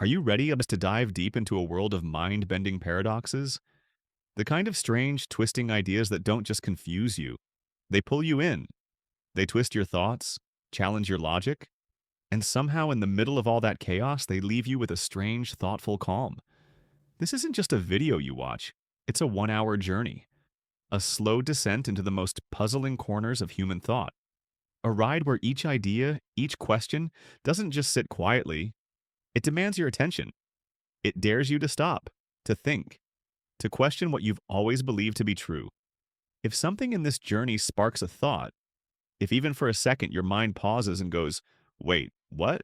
Are you ready to dive deep into a world of mind-bending paradoxes? The kind of strange, twisting ideas that don't just confuse you. They pull you in. They twist your thoughts, challenge your logic, and somehow in the middle of all that chaos, they leave you with a strange, thoughtful calm. This isn't just a video you watch. It's a 1-hour journey. A slow descent into the most puzzling corners of human thought. A ride where each idea, each question, doesn't just sit quietly. It demands your attention. It dares you to stop, to think, to question what you've always believed to be true. If something in this journey sparks a thought, if even for a second your mind pauses and goes, wait, what?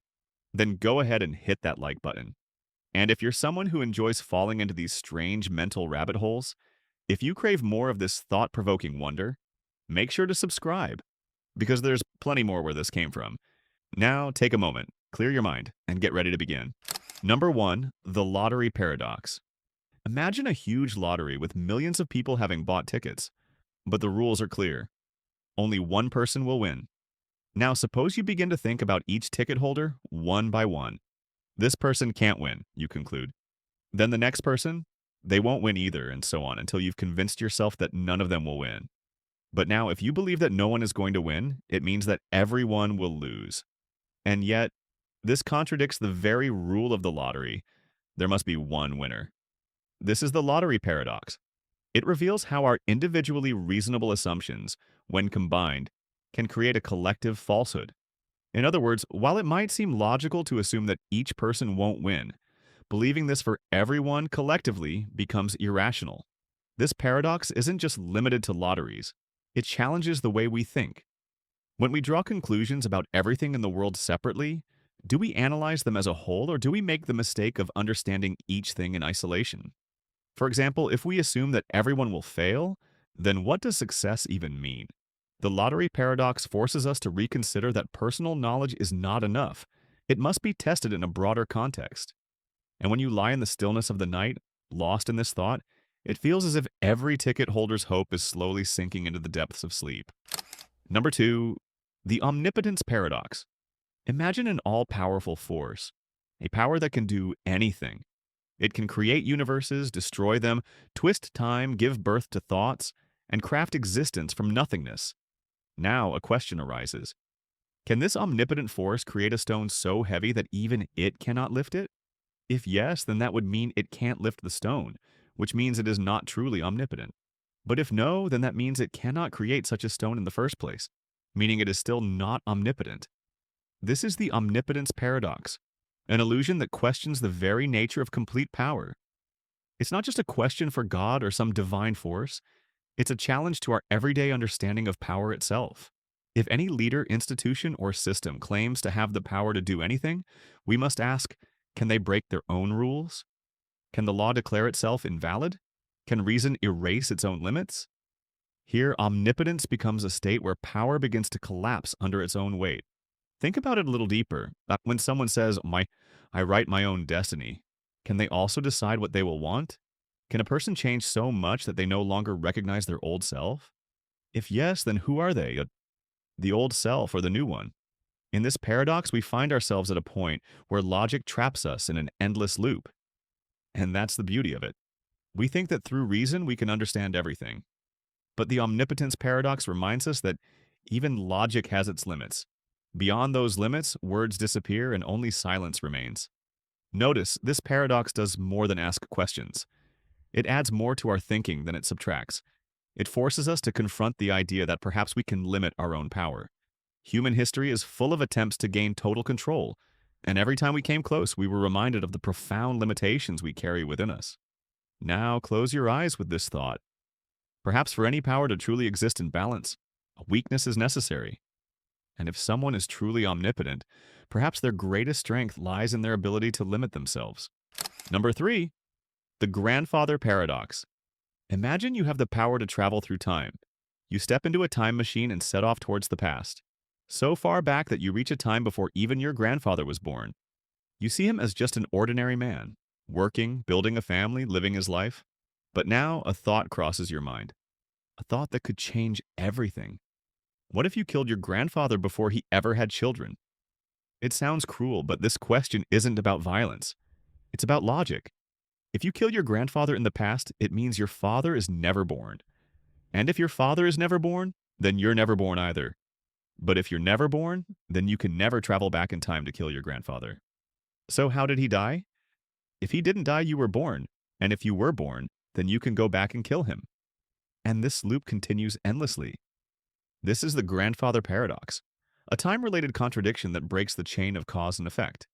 Then go ahead and hit that like button. And if you're someone who enjoys falling into these strange mental rabbit holes, if you crave more of this thought-provoking wonder, make sure to subscribe, because there's plenty more where this came from. Now, take a moment, clear your mind, and get ready to begin. Number 1, the lottery paradox. Imagine a huge lottery with millions of people having bought tickets, but the rules are clear. Only one person will win. Now, suppose you begin to think about each ticket holder one by one. This person can't win, you conclude. Then the next person, they won't win either, and so on until you've convinced yourself that none of them will win. But now, if you believe that no one is going to win, it means that everyone will lose. And yet, this contradicts the very rule of the lottery. There must be one winner. This is the lottery paradox. It reveals how our individually reasonable assumptions, when combined, can create a collective falsehood. In other words, while it might seem logical to assume that each person won't win, believing this for everyone collectively becomes irrational. This paradox isn't just limited to lotteries. It challenges the way we think. When we draw conclusions about everything in the world separately, do we analyze them as a whole, or do we make the mistake of understanding each thing in isolation? For example, if we assume that everyone will fail, then what does success even mean? The lottery paradox forces us to reconsider that personal knowledge is not enough. It must be tested in a broader context. And when you lie in the stillness of the night, lost in this thought, it feels as if every ticket holder's hope is slowly sinking into the depths of sleep. Number 2, the omnipotence paradox. Imagine an all-powerful force, a power that can do anything. It can create universes, destroy them, twist time, give birth to thoughts, and craft existence from nothingness. Now a question arises. Can this omnipotent force create a stone so heavy that even it cannot lift it? If yes, then that would mean it can't lift the stone, which means it is not truly omnipotent. But if no, then that means it cannot create such a stone in the first place, meaning it is still not omnipotent. This is the omnipotence paradox, an illusion that questions the very nature of complete power. It's not just a question for God or some divine force. It's a challenge to our everyday understanding of power itself. If any leader, institution, or system claims to have the power to do anything, we must ask, can they break their own rules? Can the law declare itself invalid? Can reason erase its own limits? Here, omnipotence becomes a state where power begins to collapse under its own weight. Think about it a little deeper. When someone says, I write my own destiny, can they also decide what they will want? Can a person change so much that they no longer recognize their old self? If yes, then who are they? The old self or the new one? In this paradox, we find ourselves at a point where logic traps us in an endless loop. And that's the beauty of it. We think that through reason we can understand everything. But the omnipotence paradox reminds us that even logic has its limits. Beyond those limits, words disappear and only silence remains. Notice, this paradox does more than ask questions. It adds more to our thinking than it subtracts. It forces us to confront the idea that perhaps we can limit our own power. Human history is full of attempts to gain total control, and every time we came close, we were reminded of the profound limitations we carry within us. Now, close your eyes with this thought. Perhaps for any power to truly exist in balance, a weakness is necessary. And if someone is truly omnipotent, perhaps their greatest strength lies in their ability to limit themselves. Number 3, the grandfather paradox. Imagine you have the power to travel through time. You step into a time machine and set off towards the past, so far back that you reach a time before even your grandfather was born. You see him as just an ordinary man, working, building a family, living his life. But now a thought crosses your mind, a thought that could change everything. What if you killed your grandfather before he ever had children? It sounds cruel, but this question isn't about violence. It's about logic. If you kill your grandfather in the past, it means your father is never born. And if your father is never born, then you're never born either. But if you're never born, then you can never travel back in time to kill your grandfather. So how did he die? If he didn't die, you were born. And if you were born, then you can go back and kill him. And this loop continues endlessly. This is the grandfather paradox, a time-related contradiction that breaks the chain of cause and effect.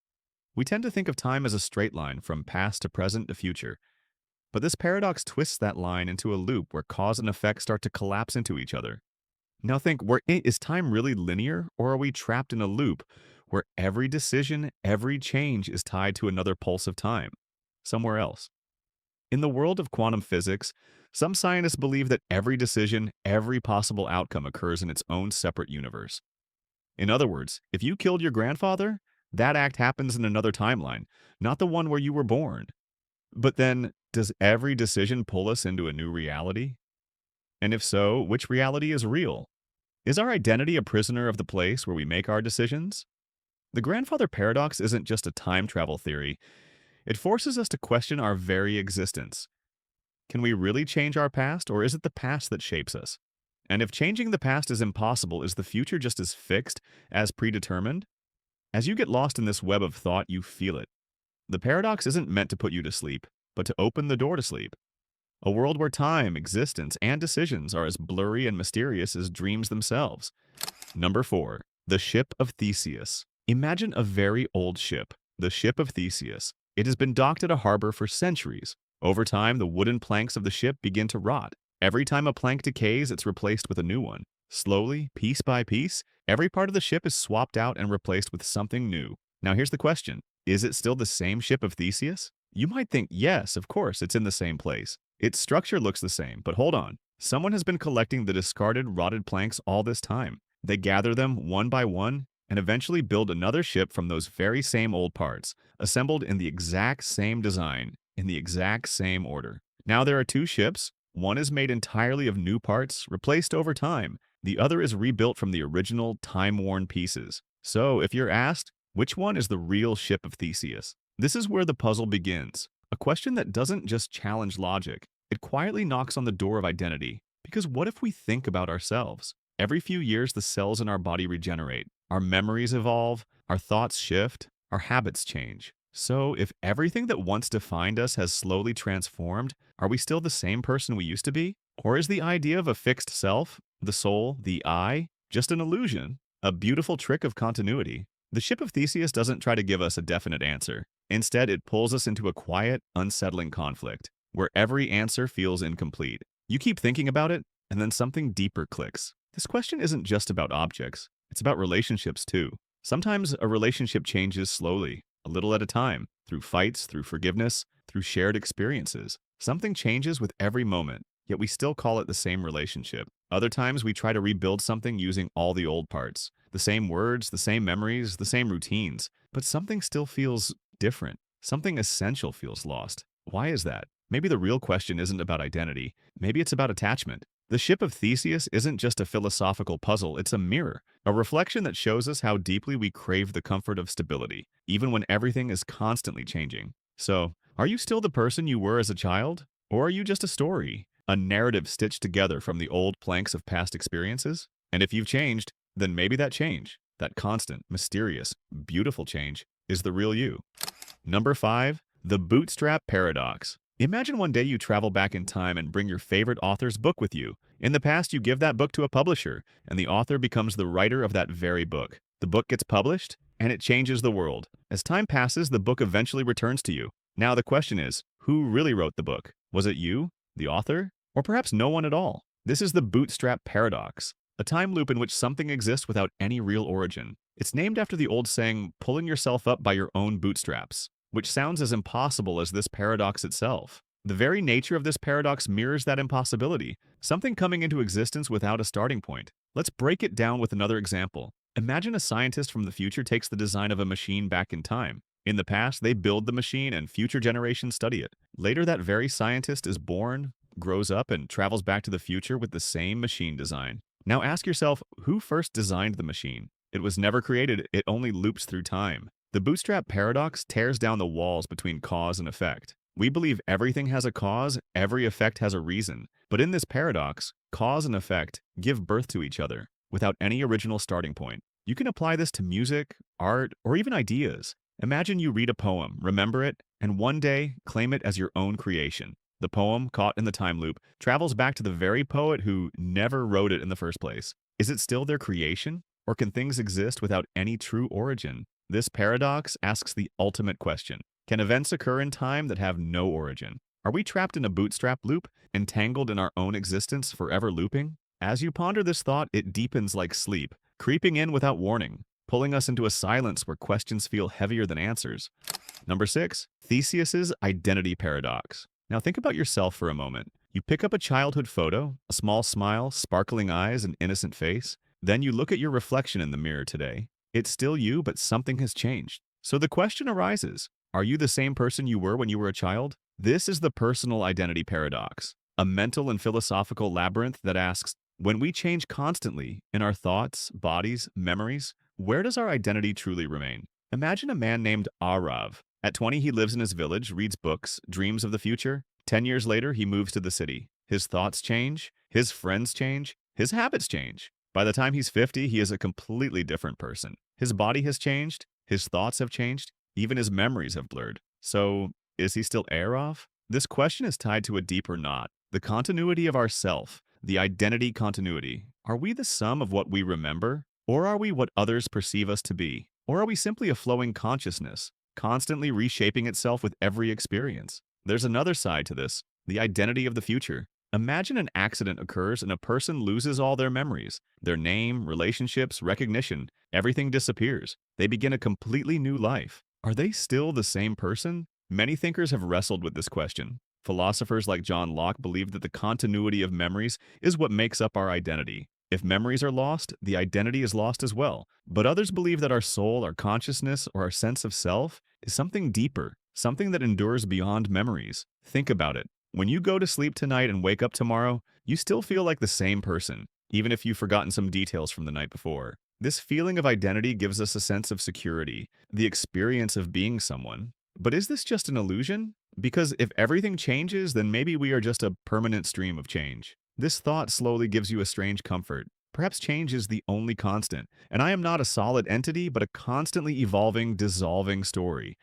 We tend to think of time as a straight line from past to present to future. But this paradox twists that line into a loop where cause and effect start to collapse into each other. Now think, is time really linear, or are we trapped in a loop where every decision, every change is tied to another pulse of time, somewhere else? In the world of quantum physics, some scientists believe that every decision, every possible outcome occurs in its own separate universe. In other words, if you killed your grandfather, that act happens in another timeline, not the one where you were born. But then, does every decision pull us into a new reality? And if so, which reality is real? Is our identity a prisoner of the place where we make our decisions? The grandfather paradox isn't just a time travel theory. It forces us to question our very existence. Can we really change our past, or is it the past that shapes us? And if changing the past is impossible, is the future just as fixed, as predetermined? As you get lost in this web of thought, you feel it. The paradox isn't meant to put you to sleep, but to open the door to sleep. A world where time, existence, and decisions are as blurry and mysterious as dreams themselves. Number 4. The Ship of Theseus. Imagine a very old ship, the Ship of Theseus. It has been docked at a harbor for centuries. Over time, the wooden planks of the ship begin to rot. Every time a plank decays, it's replaced with a new one. Slowly, piece by piece, every part of the ship is swapped out and replaced with something new. Now here's the question. Is it still the same Ship of Theseus? You might think, yes, of course, it's in the same place. Its structure looks the same, but hold on. Someone has been collecting the discarded, rotted planks all this time. They gather them one by one and eventually build another ship from those very same old parts, assembled in the exact same design, in the exact same order. Now there are two ships. One is made entirely of new parts, replaced over time. The other is rebuilt from the original, time-worn pieces. So, if you're asked, which one is the real Ship of Theseus? This is where the puzzle begins. A question that doesn't just challenge logic. It quietly knocks on the door of identity. Because what if we think about ourselves? Every few years, the cells in our body regenerate. Our memories evolve, our thoughts shift, our habits change. So, if everything that once defined us has slowly transformed, are we still the same person we used to be? Or is the idea of a fixed self, the soul, the I, just an illusion, a beautiful trick of continuity? The Ship of Theseus doesn't try to give us a definite answer. Instead, it pulls us into a quiet, unsettling conflict, where every answer feels incomplete. You keep thinking about it, and then something deeper clicks. This question isn't just about objects. It's about relationships, too. Sometimes a relationship changes slowly, a little at a time, through fights, through forgiveness, through shared experiences. Something changes with every moment, yet we still call it the same relationship. Other times we try to rebuild something using all the old parts. The same words, the same memories, the same routines. But something still feels different. Something essential feels lost. Why is that? Maybe the real question isn't about identity. Maybe it's about attachment. The Ship of Theseus isn't just a philosophical puzzle, it's a mirror, a reflection that shows us how deeply we crave the comfort of stability, even when everything is constantly changing. So, are you still the person you were as a child? Or are you just a story, a narrative stitched together from the old planks of past experiences? And if you've changed, then maybe that change, that constant, mysterious, beautiful change, is the real you. Number 5. The Bootstrap Paradox. Imagine one day you travel back in time and bring your favorite author's book with you. In the past, you give that book to a publisher, and the author becomes the writer of that very book. The book gets published, and it changes the world. As time passes, the book eventually returns to you. Now the question is, who really wrote the book? Was it you, the author, or perhaps no one at all? This is the Bootstrap Paradox, a time loop in which something exists without any real origin. It's named after the old saying, pulling yourself up by your own bootstraps, which sounds as impossible as this paradox itself. The very nature of this paradox mirrors that impossibility, something coming into existence without a starting point. Let's break it down with another example. Imagine a scientist from the future takes the design of a machine back in time. In the past, they build the machine and future generations study it. Later, that very scientist is born, grows up, and travels back to the future with the same machine design. Now ask yourself, who first designed the machine? It was never created, it only loops through time. The bootstrap paradox tears down the walls between cause and effect. We believe everything has a cause, every effect has a reason. But in this paradox, cause and effect give birth to each other without any original starting point. You can apply this to music, art, or even ideas. Imagine you read a poem, remember it, and one day claim it as your own creation. The poem, caught in the time loop, travels back to the very poet who never wrote it in the first place. Is it still their creation? Or can things exist without any true origin? This paradox asks the ultimate question. Can events occur in time that have no origin? Are we trapped in a bootstrap loop, entangled in our own existence, forever looping? As you ponder this thought, it deepens like sleep, creeping in without warning, pulling us into a silence where questions feel heavier than answers. Number 6, Theseus's identity paradox. Now think about yourself for a moment. You pick up a childhood photo, a small smile, sparkling eyes, and innocent face. Then you look at your reflection in the mirror today. It's still you, but something has changed. So the question arises, are you the same person you were when you were a child? This is the personal identity paradox, a mental and philosophical labyrinth that asks, when we change constantly in our thoughts, bodies, memories, where does our identity truly remain? Imagine a man named Arav. At 20, he lives in his village, reads books, dreams of the future. 10 years later, he moves to the city. His thoughts change, his friends change, his habits change. By the time he's 50, he is a completely different person. His body has changed, his thoughts have changed, even his memories have blurred. So, is he still Arav? This question is tied to a deeper knot, the continuity of ourself, the identity continuity. Are we the sum of what we remember? Or are we what others perceive us to be? Or are we simply a flowing consciousness, constantly reshaping itself with every experience? There's another side to this, the identity of the future. Imagine an accident occurs and a person loses all their memories, their name, relationships, recognition, everything disappears. They begin a completely new life. Are they still the same person? Many thinkers have wrestled with this question. Philosophers like John Locke believe that the continuity of memories is what makes up our identity. If memories are lost, the identity is lost as well. But others believe that our soul, our consciousness, or our sense of self is something deeper, something that endures beyond memories. Think about it. When you go to sleep tonight and wake up tomorrow, you still feel like the same person, even if you've forgotten some details from the night before. This feeling of identity gives us a sense of security, the experience of being someone. But is this just an illusion? Because if everything changes, then maybe we are just a permanent stream of change. This thought slowly gives you a strange comfort. Perhaps change is the only constant, and I am not a solid entity, but a constantly evolving, dissolving story.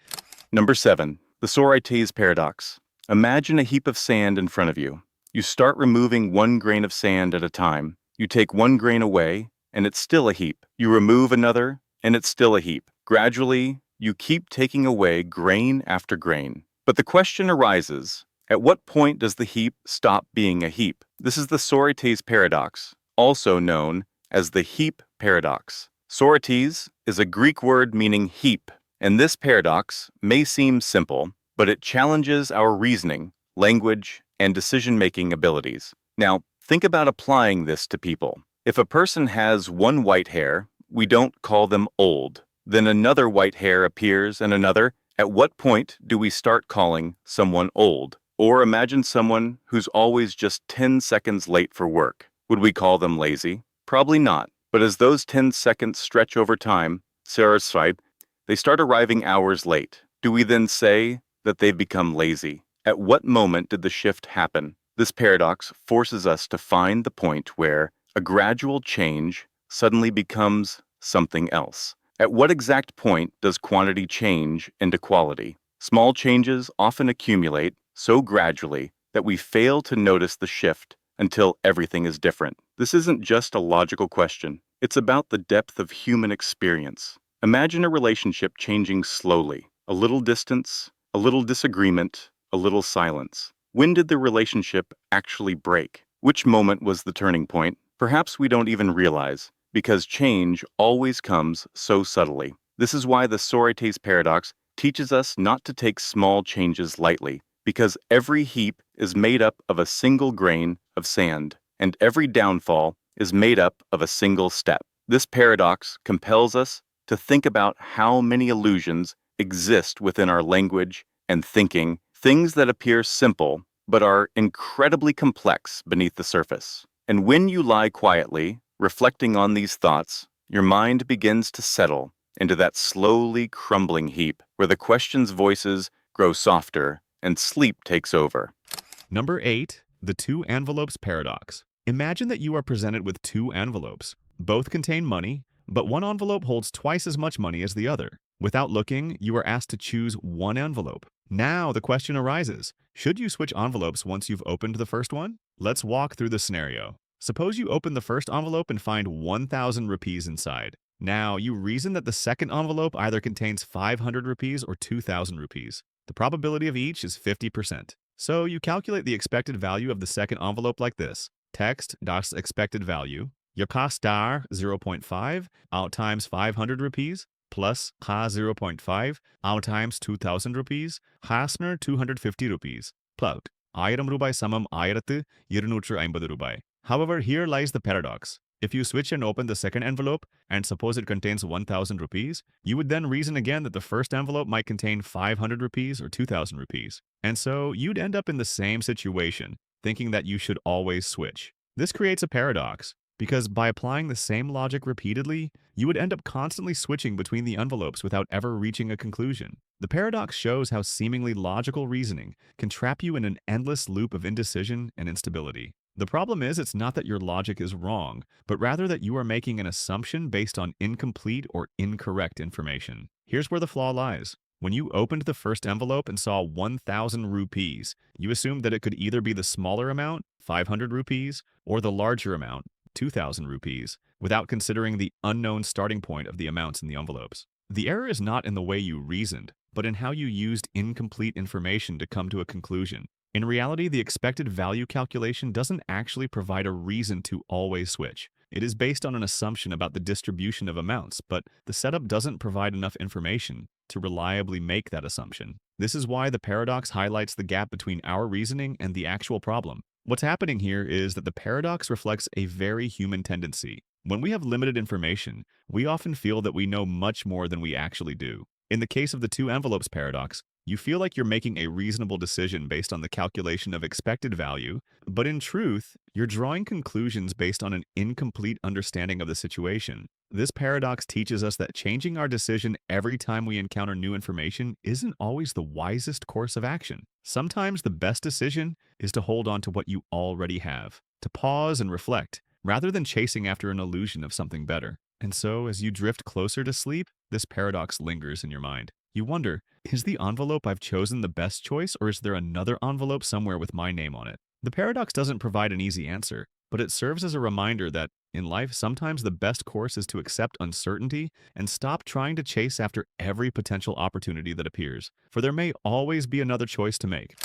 Number 7, the Sorites paradox. Imagine a heap of sand in front of you. You start removing one grain of sand at a time. You take one grain away, and it's still a heap. You remove another, and it's still a heap. Gradually, you keep taking away grain after grain. But the question arises, at what point does the heap stop being a heap? This is the Sorites paradox, also known as the heap paradox. Sorites is a Greek word meaning heap, and this paradox may seem simple, but it challenges our reasoning, language, and decision-making abilities. Now, think about applying this to people. If a person has one white hair, we don't call them old. Then another white hair appears and another. At what point do we start calling someone old? Or imagine someone who's always just 10 seconds late for work. Would we call them lazy? Probably not. But as those 10 seconds stretch over time, they start arriving hours late. Do we then say that they've become lazy? At what moment did the shift happen? This paradox forces us to find the point where a gradual change suddenly becomes something else. At what exact point does quantity change into quality? Small changes often accumulate so gradually that we fail to notice the shift until everything is different. This isn't just a logical question. It's about the depth of human experience. Imagine a relationship changing slowly. A little distance, a little disagreement, a little silence. When did the relationship actually break? Which moment was the turning point? Perhaps we don't even realize, because change always comes so subtly. This is why the Sorites paradox teaches us not to take small changes lightly, because every heap is made up of a single grain of sand, and every downfall is made up of a single step. This paradox compels us to think about how many illusions exist within our language and thinking, things that appear simple but are incredibly complex beneath the surface. And when you lie quietly, reflecting on these thoughts, your mind begins to settle, into that slowly crumbling heap where the question's voices grow softer and sleep takes over. Number 8, the two envelopes paradox. Imagine that you are presented with two envelopes. Both contain money, but one envelope holds twice as much money as the other. Without looking, you are asked to choose one envelope. Now the question arises, should you switch envelopes once you've opened the first one? Let's walk through the scenario. Suppose you open the first envelope and find 1,000 rupees inside. Now, you reason that the second envelope either contains 500 rupees or 2,000 rupees. The probability of each is 50%. So you calculate the expected value of the second envelope like this. Text das expected value. Your cost dar 0.5 out times 500 rupees plus ka 0.5 out times 2,000 rupees hasner 250 rupees plus 1000 rupee samam 1250 rupee. However, here lies the paradox. If you switch and open the second envelope, and suppose it contains 1,000 rupees, you would then reason again that the first envelope might contain 500 rupees or 2,000 rupees. And so you'd end up in the same situation, thinking that you should always switch. This creates a paradox, because by applying the same logic repeatedly, you would end up constantly switching between the envelopes without ever reaching a conclusion. The paradox shows how seemingly logical reasoning can trap you in an endless loop of indecision and instability. The problem is, it's not that your logic is wrong, but rather that you are making an assumption based on incomplete or incorrect information. Here's where the flaw lies. When you opened the first envelope and saw 1,000 rupees, you assumed that it could either be the smaller amount, 500 rupees, or the larger amount, 2,000 rupees, without considering the unknown starting point of the amounts in the envelopes. The error is not in the way you reasoned, but in how you used incomplete information to come to a conclusion. In reality, the expected value calculation doesn't actually provide a reason to always switch. It is based on an assumption about the distribution of amounts, but the setup doesn't provide enough information to reliably make that assumption. This is why the paradox highlights the gap between our reasoning and the actual problem. What's happening here is that the paradox reflects a very human tendency. When we have limited information, we often feel that we know much more than we actually do. In the case of the two envelopes paradox, you feel like you're making a reasonable decision based on the calculation of expected value, but in truth, you're drawing conclusions based on an incomplete understanding of the situation. This paradox teaches us that changing our decision every time we encounter new information isn't always the wisest course of action. Sometimes the best decision is to hold on to what you already have, to pause and reflect, rather than chasing after an illusion of something better. And so, as you drift closer to sleep, this paradox lingers in your mind. You wonder, is the envelope I've chosen the best choice, or is there another envelope somewhere with my name on it? The paradox doesn't provide an easy answer, but it serves as a reminder that, in life, sometimes the best course is to accept uncertainty and stop trying to chase after every potential opportunity that appears, for there may always be another choice to make.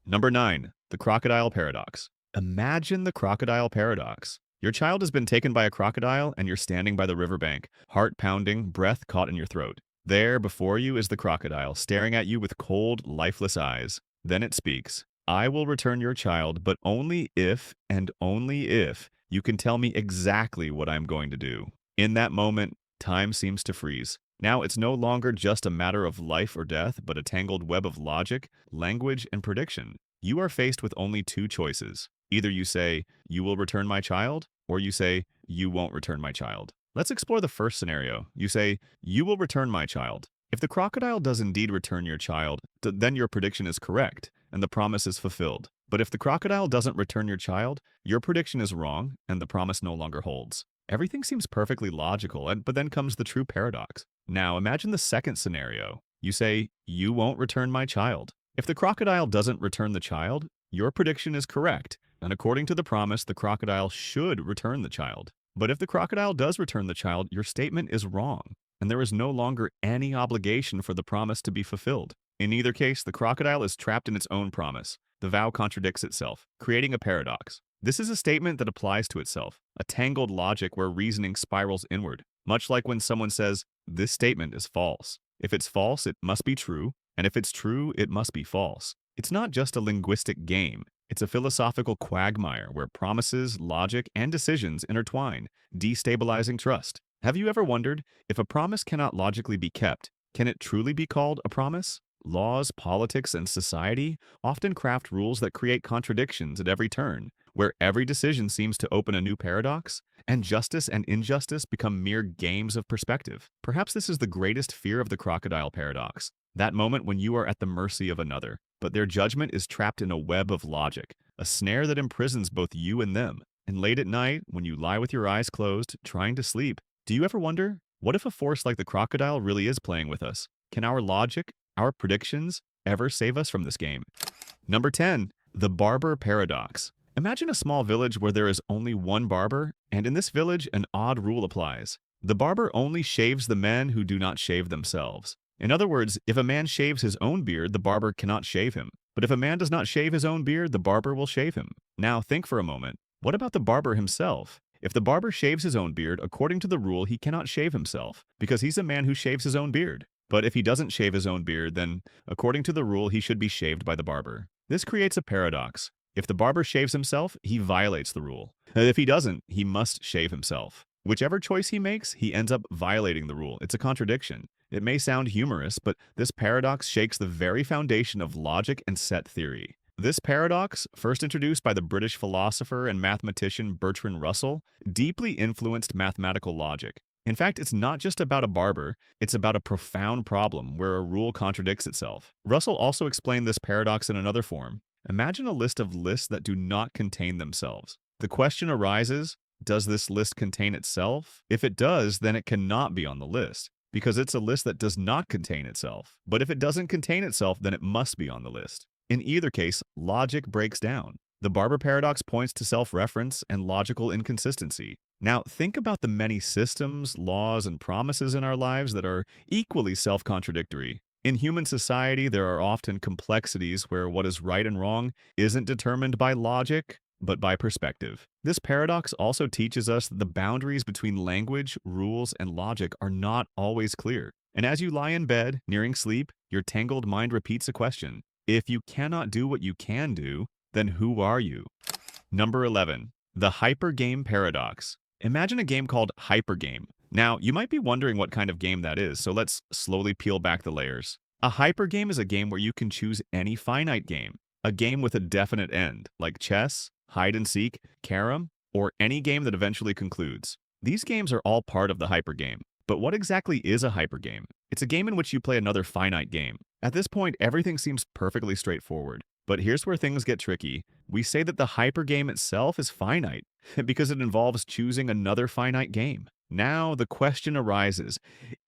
Number 9. The crocodile paradox. Imagine the crocodile paradox. Your child has been taken by a crocodile and you're standing by the riverbank, heart pounding, breath caught in your throat. There, before you, is the crocodile, staring at you with cold, lifeless eyes. Then it speaks. I will return your child, but only if, and only if, you can tell me exactly what I'm going to do. In that moment, time seems to freeze. Now it's no longer just a matter of life or death, but a tangled web of logic, language, and prediction. You are faced with only two choices. Either you say, you will return my child, or you say, you won't return my child. Let's explore the first scenario. You say, you will return my child. If the crocodile does indeed return your child, then your prediction is correct, and the promise is fulfilled. But if the crocodile doesn't return your child, your prediction is wrong, and the promise no longer holds. Everything seems perfectly logical, but then comes the true paradox. Now imagine the second scenario. You say, you won't return my child. If the crocodile doesn't return the child, your prediction is correct, and according to the promise, the crocodile should return the child. But if the crocodile does return the child, your statement is wrong, and there is no longer any obligation for the promise to be fulfilled. In either case, the crocodile is trapped in its own promise. The vow contradicts itself, creating a paradox. This is a statement that applies to itself, a tangled logic where reasoning spirals inward, much like when someone says, this statement is false. If it's false, it must be true, and if it's true, it must be false. It's not just a linguistic game. It's a philosophical quagmire where promises, logic, and decisions intertwine, destabilizing trust. Have you ever wondered, if a promise cannot logically be kept, can it truly be called a promise? Laws, politics, and society often craft rules that create contradictions at every turn, where every decision seems to open a new paradox, and justice and injustice become mere games of perspective. Perhaps this is the greatest fear of the crocodile paradox, that moment when you are at the mercy of another, but their judgment is trapped in a web of logic, a snare that imprisons both you and them. And late at night, when you lie with your eyes closed, trying to sleep, do you ever wonder, what if a force like the crocodile really is playing with us? Can our logic, our predictions, ever save us from this game? Number 10. The barber paradox. Imagine a small village where there is only one barber, and in this village, an odd rule applies. The barber only shaves the men who do not shave themselves. In other words, if a man shaves his own beard, the barber cannot shave him. But if a man does not shave his own beard, the barber will shave him. Now think for a moment. What about the barber himself? If the barber shaves his own beard, according to the rule, he cannot shave himself, because he's a man who shaves his own beard. But if he doesn't shave his own beard, then, according to the rule, he should be shaved by the barber. This creates a paradox. If the barber shaves himself, he violates the rule. If he doesn't, he must shave himself. Whichever choice he makes, he ends up violating the rule. It's a contradiction. It may sound humorous, but this paradox shakes the very foundation of logic and set theory. This paradox, first introduced by the British philosopher and mathematician Bertrand Russell, deeply influenced mathematical logic. In fact, it's not just about a barber, it's about a profound problem where a rule contradicts itself. Russell also explained this paradox in another form. Imagine a list of lists that do not contain themselves. The question arises, does this list contain itself? If it does, then it cannot be on the list, because it's a list that does not contain itself. But if it doesn't contain itself, then it must be on the list. In either case, logic breaks down. The barber paradox points to self-reference and logical inconsistency. Now, think about the many systems, laws, and promises in our lives that are equally self-contradictory. In human society, there are often complexities where what is right and wrong isn't determined by logic, but by perspective. This paradox also teaches us that the boundaries between language, rules, and logic are not always clear. And as you lie in bed, nearing sleep, your tangled mind repeats a question. If you cannot do what you can do, then who are you? Number 11. The hypergame paradox. Imagine a game called Hypergame. Now, you might be wondering what kind of game that is, so let's slowly peel back the layers. A hypergame is a game where you can choose any finite game, a game with a definite end, like chess, hide and seek, carom, or any game that eventually concludes. These games are all part of the hypergame. But what exactly is a hypergame? It's a game in which you play another finite game. At this point, everything seems perfectly straightforward. But here's where things get tricky. We say that the hypergame itself is finite because it involves choosing another finite game. Now, the question arises,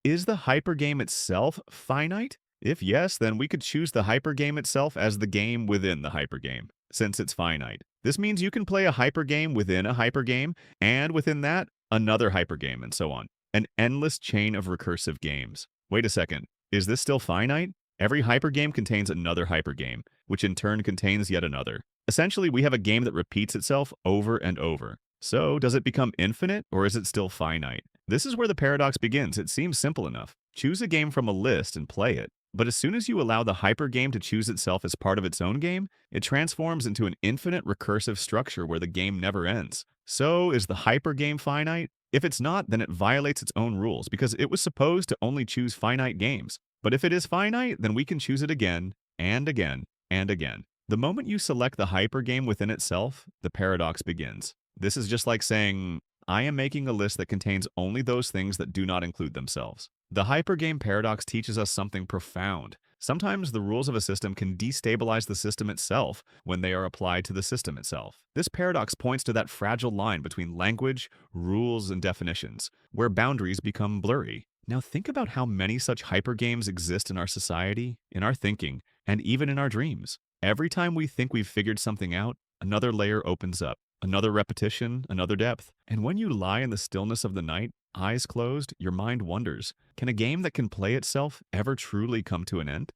is the hypergame itself finite? If yes, then we could choose the hypergame itself as the game within the hypergame, since it's finite. This means you can play a hypergame within a hypergame, and within that, another hypergame, and so on. An endless chain of recursive games. Wait a second, is this still finite? Every hypergame contains another hypergame, which in turn contains yet another. Essentially, we have a game that repeats itself over and over. So, does it become infinite, or is it still finite? This is where the paradox begins. It seems simple enough. Choose a game from a list and play it. But as soon as you allow the hypergame to choose itself as part of its own game, it transforms into an infinite recursive structure where the game never ends. So, is the hypergame finite? If it's not, then it violates its own rules because it was supposed to only choose finite games. But if it is finite, then we can choose it again, and again, and again. The moment you select the hypergame within itself, the paradox begins. This is just like saying, I am making a list that contains only those things that do not include themselves. The hypergame paradox teaches us something profound. Sometimes the rules of a system can destabilize the system itself when they are applied to the system itself. This paradox points to that fragile line between language, rules, and definitions, where boundaries become blurry. Now think about how many such hypergames exist in our society, in our thinking, and even in our dreams. Every time we think we've figured something out, another layer opens up, another repetition, another depth. And when you lie in the stillness of the night, eyes closed, your mind wonders, can a game that can play itself ever truly come to an end?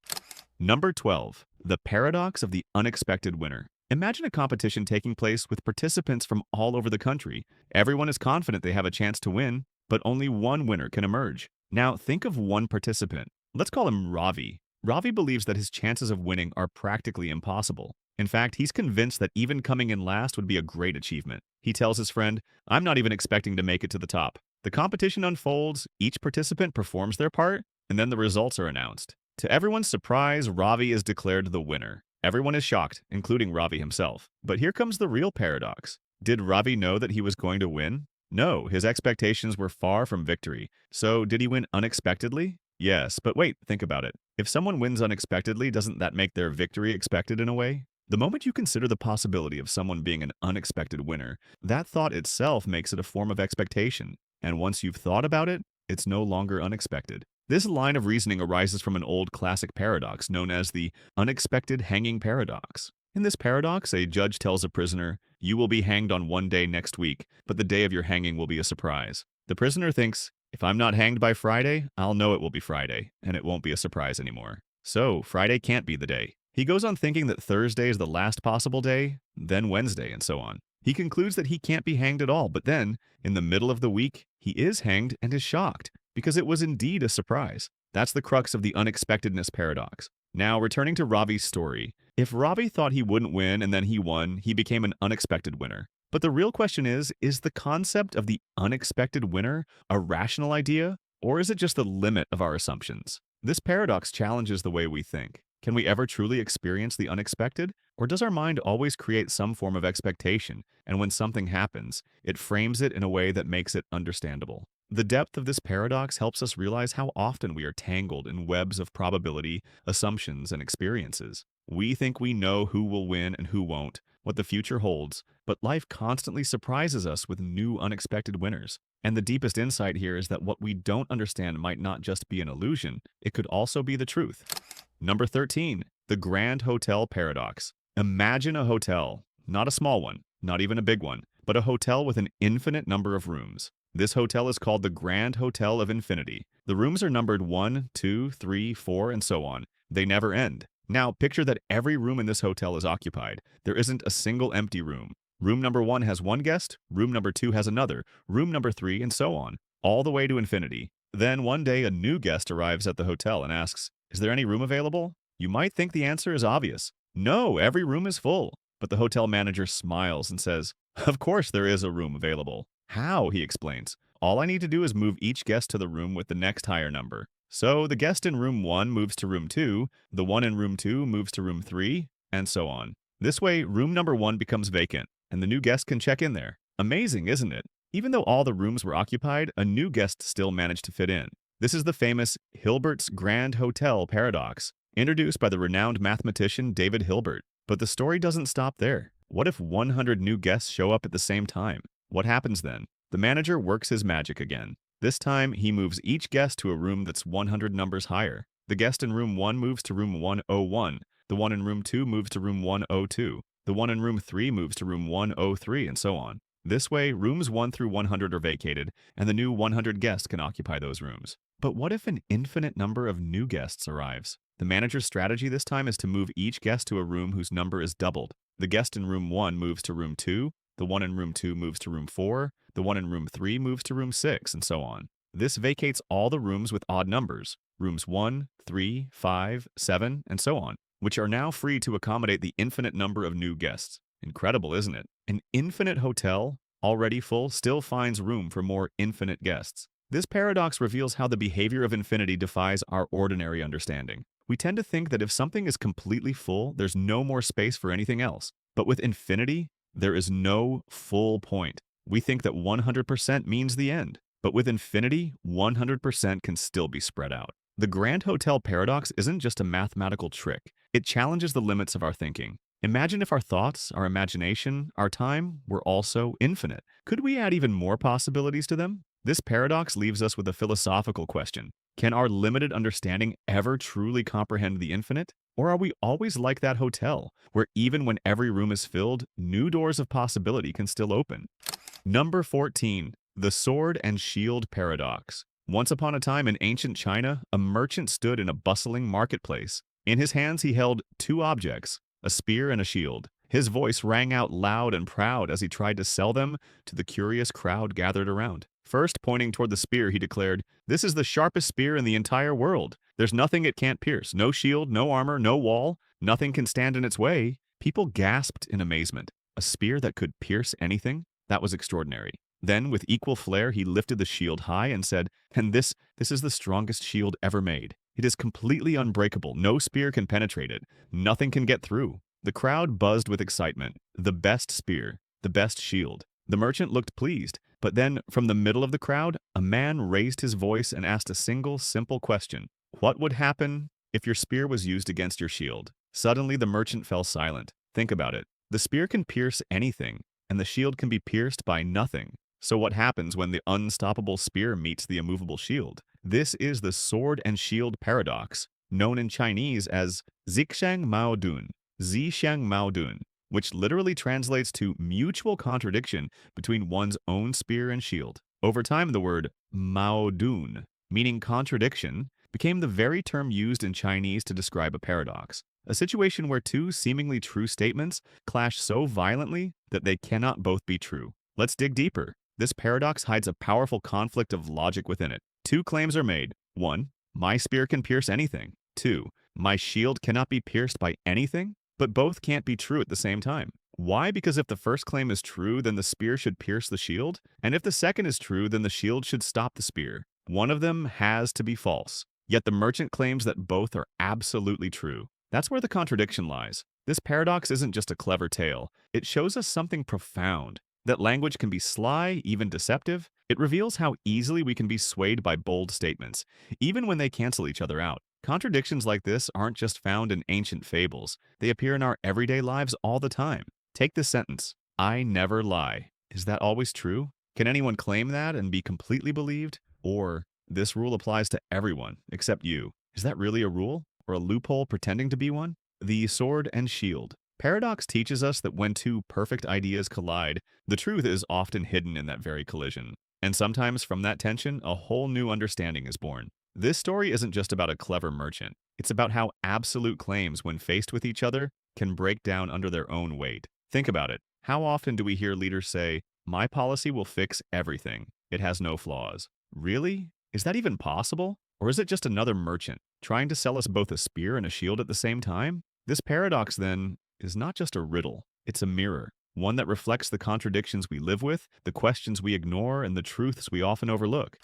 Number 12. The paradox of the unexpected winner. Imagine a competition taking place with participants from all over the country. Everyone is confident they have a chance to win, but only one winner can emerge. Now, think of one participant. Let's call him Ravi. Ravi believes that his chances of winning are practically impossible. In fact, he's convinced that even coming in last would be a great achievement. He tells his friend, I'm not even expecting to make it to the top. The competition unfolds, each participant performs their part, and then the results are announced. To everyone's surprise, Ravi is declared the winner. Everyone is shocked, including Ravi himself. But here comes the real paradox. Did Ravi know that he was going to win? No, his expectations were far from victory. So did he win unexpectedly? Yes, but wait, think about it. If someone wins unexpectedly, doesn't that make their victory expected in a way? The moment you consider the possibility of someone being an unexpected winner, that thought itself makes it a form of expectation. And once you've thought about it, it's no longer unexpected. This line of reasoning arises from an old classic paradox known as the unexpected hanging paradox. In this paradox, a judge tells a prisoner, "You will be hanged on one day next week, but the day of your hanging will be a surprise." The prisoner thinks, "If I'm not hanged by Friday, I'll know it will be Friday, and it won't be a surprise anymore. So Friday can't be the day." He goes on thinking that Thursday is the last possible day, then Wednesday, and so on. He concludes that he can't be hanged at all, but then, in the middle of the week, he is hanged and is shocked, because it was indeed a surprise. That's the crux of the unexpectedness paradox. Now, returning to Ravi's story, if Ravi thought he wouldn't win and then he won, he became an unexpected winner. But the real question is the concept of the unexpected winner a rational idea, or is it just the limit of our assumptions? This paradox challenges the way we think. Can we ever truly experience the unexpected? Or does our mind always create some form of expectation, and when something happens, it frames it in a way that makes it understandable? The depth of this paradox helps us realize how often we are tangled in webs of probability, assumptions, and experiences. We think we know who will win and who won't, what the future holds, but life constantly surprises us with new unexpected winners. And the deepest insight here is that what we don't understand might not just be an illusion, it could also be the truth. Number 13, the Grand Hotel Paradox. Imagine a hotel, not a small one, not even a big one, but a hotel with an infinite number of rooms. This hotel is called the Grand Hotel of Infinity. The rooms are numbered 1, 2, 3, 4, and so on. They never end. Now, picture that every room in this hotel is occupied. There isn't a single empty room. Room number 1 has one guest, room number 2 has another, room number 3, and so on, all the way to infinity. Then one day a new guest arrives at the hotel and asks, "Is there any room available?" You might think the answer is obvious. No, every room is full. But the hotel manager smiles and says, "Of course there is a room available." "How?" he explains. "All I need to do is move each guest to the room with the next higher number." So the guest in room 1 moves to room 2, the one in room 2 moves to room 3, and so on. This way, room number 1 becomes vacant, and the new guest can check in there. Amazing, isn't it? Even though all the rooms were occupied, a new guest still managed to fit in. This is the famous Hilbert's Grand Hotel Paradox, introduced by the renowned mathematician David Hilbert. But the story doesn't stop there. What if 100 new guests show up at the same time? What happens then? The manager works his magic again. This time, he moves each guest to a room that's 100 numbers higher. The guest in room 1 moves to room 101, the one in room 2 moves to room 102, the one in room 3 moves to room 103, and so on. This way, rooms 1 through 100 are vacated, and the new 100 guests can occupy those rooms. But what if an infinite number of new guests arrives? The manager's strategy this time is to move each guest to a room whose number is doubled. The guest in room 1 moves to room 2, the one in room 2 moves to room 4, the one in room 3 moves to room 6, and so on. This vacates all the rooms with odd numbers, rooms 1, 3, 5, 7, and so on, which are now free to accommodate the infinite number of new guests. Incredible, isn't it? An infinite hotel, already full, still finds room for more infinite guests. This paradox reveals how the behavior of infinity defies our ordinary understanding. We tend to think that if something is completely full, there's no more space for anything else. But with infinity, there is no full point. We think that 100% means the end. But with infinity, 100% can still be spread out. The Grand Hotel Paradox isn't just a mathematical trick. It challenges the limits of our thinking. Imagine if our thoughts, our imagination, our time were also infinite. Could we add even more possibilities to them? This paradox leaves us with a philosophical question. Can our limited understanding ever truly comprehend the infinite? Or are we always like that hotel, where even when every room is filled, new doors of possibility can still open? Number 14. The Sword and Shield Paradox. Once upon a time in ancient China, a merchant stood in a bustling marketplace. In his hands he held two objects, a spear and a shield. His voice rang out loud and proud as he tried to sell them to the curious crowd gathered around. First, pointing toward the spear, he declared, "This is the sharpest spear in the entire world. There's nothing it can't pierce. No shield, no armor, no wall. Nothing can stand in its way." People gasped in amazement. A spear that could pierce anything? That was extraordinary. Then, with equal flair, he lifted the shield high and said, "And this is the strongest shield ever made." It is completely unbreakable. No spear can penetrate it. Nothing can get through. The crowd buzzed with excitement. The best spear, the best shield. The merchant looked pleased, but then, from the middle of the crowd, a man raised his voice and asked a single, simple question. What would happen if your spear was used against your shield? Suddenly, the merchant fell silent. Think about it. The spear can pierce anything, and the shield can be pierced by nothing. So what happens when the unstoppable spear meets the immovable shield? This is the sword and shield paradox, known in Chinese as Zixang Mao Dun, Zishang Mao Dun, which literally translates to mutual contradiction between one's own spear and shield. Over time, the word Mao Dun, meaning contradiction, became the very term used in Chinese to describe a paradox, a situation where two seemingly true statements clash so violently that they cannot both be true. Let's dig deeper. This paradox hides a powerful conflict of logic within it. Two claims are made. 1. My spear can pierce anything. 2. My shield cannot be pierced by anything. But both can't be true at the same time. Why? Because if the first claim is true, then the spear should pierce the shield. And if the second is true, then the shield should stop the spear. One of them has to be false. Yet the merchant claims that both are absolutely true. That's where the contradiction lies. This paradox isn't just a clever tale. It shows us something profound. That language can be sly, even deceptive. It reveals how easily we can be swayed by bold statements, even when they cancel each other out. Contradictions like this aren't just found in ancient fables. They appear in our everyday lives all the time. Take this sentence, I never lie. Is that always true? Can anyone claim that and be completely believed? Or, this rule applies to everyone, except you. Is that really a rule? Or a loophole pretending to be one? The sword and shield. Paradox teaches us that when two perfect ideas collide, the truth is often hidden in that very collision. And sometimes from that tension, a whole new understanding is born. This story isn't just about a clever merchant. It's about how absolute claims, when faced with each other, can break down under their own weight. Think about it. How often do we hear leaders say, my policy will fix everything. It has no flaws. Really? Is that even possible? Or is it just another merchant trying to sell us both a spear and a shield at the same time? This paradox, then, is not just a riddle. It's a mirror. One that reflects the contradictions we live with, the questions we ignore, and the truths we often overlook.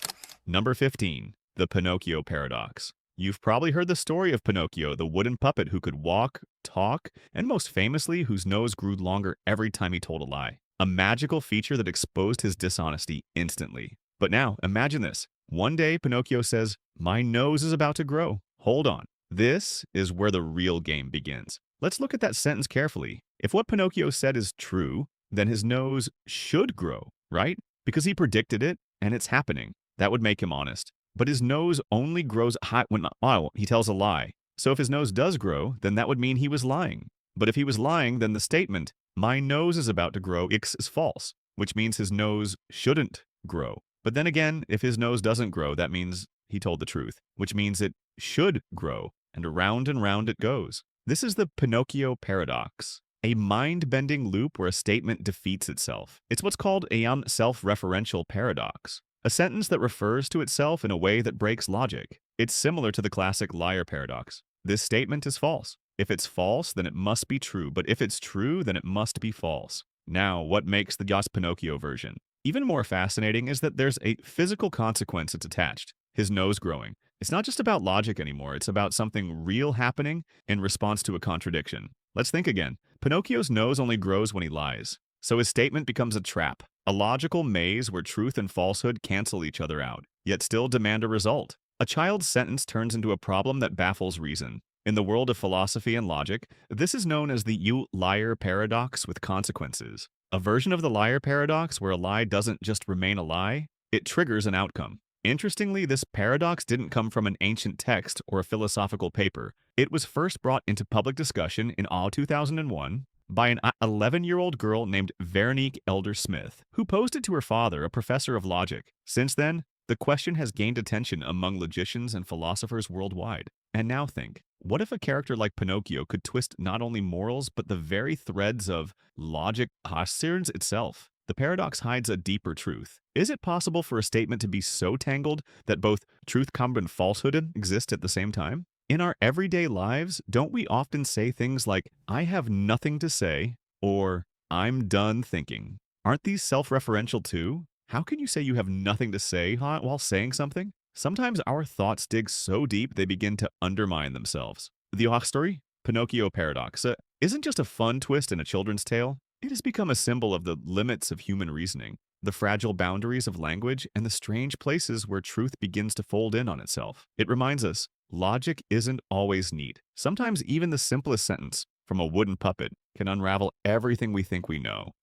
Number 15. The Pinocchio Paradox. You've probably heard the story of Pinocchio, the wooden puppet who could walk, talk, and most famously, whose nose grew longer every time he told a lie. A magical feature that exposed his dishonesty instantly. But now, imagine this. One day, Pinocchio says, my nose is about to grow. Hold on. This is where the real game begins. Let's look at that sentence carefully. If what Pinocchio said is true, then his nose should grow, right? Because he predicted it, and it's happening. That would make him honest. But his nose only grows high when he tells a lie. So if his nose does grow, then that would mean he was lying. But if he was lying, then the statement, my nose is about to grow, is false, which means his nose shouldn't grow. But then again, if his nose doesn't grow, that means he told the truth, which means it should grow, and round it goes. This is the Pinocchio paradox, a mind-bending loop where a statement defeats itself. It's what's called a self-referential paradox, a sentence that refers to itself in a way that breaks logic. It's similar to the classic liar paradox. This statement is false. If it's false, then it must be true, but if it's true, then it must be false. Now, what makes the Yas Pinocchio version even more fascinating is that there's a physical consequence that's attached, his nose growing. It's not just about logic anymore, it's about something real happening in response to a contradiction. Let's think again. Pinocchio's nose only grows when he lies, so his statement becomes a trap, a logical maze where truth and falsehood cancel each other out, yet still demand a result. A child's sentence turns into a problem that baffles reason. In the world of philosophy and logic, this is known as the you-liar paradox with consequences. A version of the liar paradox where a lie doesn't just remain a lie, it triggers an outcome. Interestingly, this paradox didn't come from an ancient text or a philosophical paper. It was first brought into public discussion in 2001 by an 11-year-old girl named Veronique Elder Smith, who posed it to her father, a professor of logic. Since then, the question has gained attention among logicians and philosophers worldwide. And now think, what if a character like Pinocchio could twist not only morals, but the very threads of logic itself? The paradox hides a deeper truth. Is it possible for a statement to be so tangled that both truth and falsehood exist at the same time? In our everyday lives, don't we often say things like, I have nothing to say, or I'm done thinking? Aren't these self-referential too? How can you say you have nothing to say while saying something? Sometimes our thoughts dig so deep they begin to undermine themselves. The story, Pinocchio paradox, isn't just a fun twist in a children's tale. It has become a symbol of the limits of human reasoning, the fragile boundaries of language, and the strange places where truth begins to fold in on itself. It reminds us, logic isn't always neat. Sometimes even the simplest sentence from a wooden puppet can unravel everything we think we know.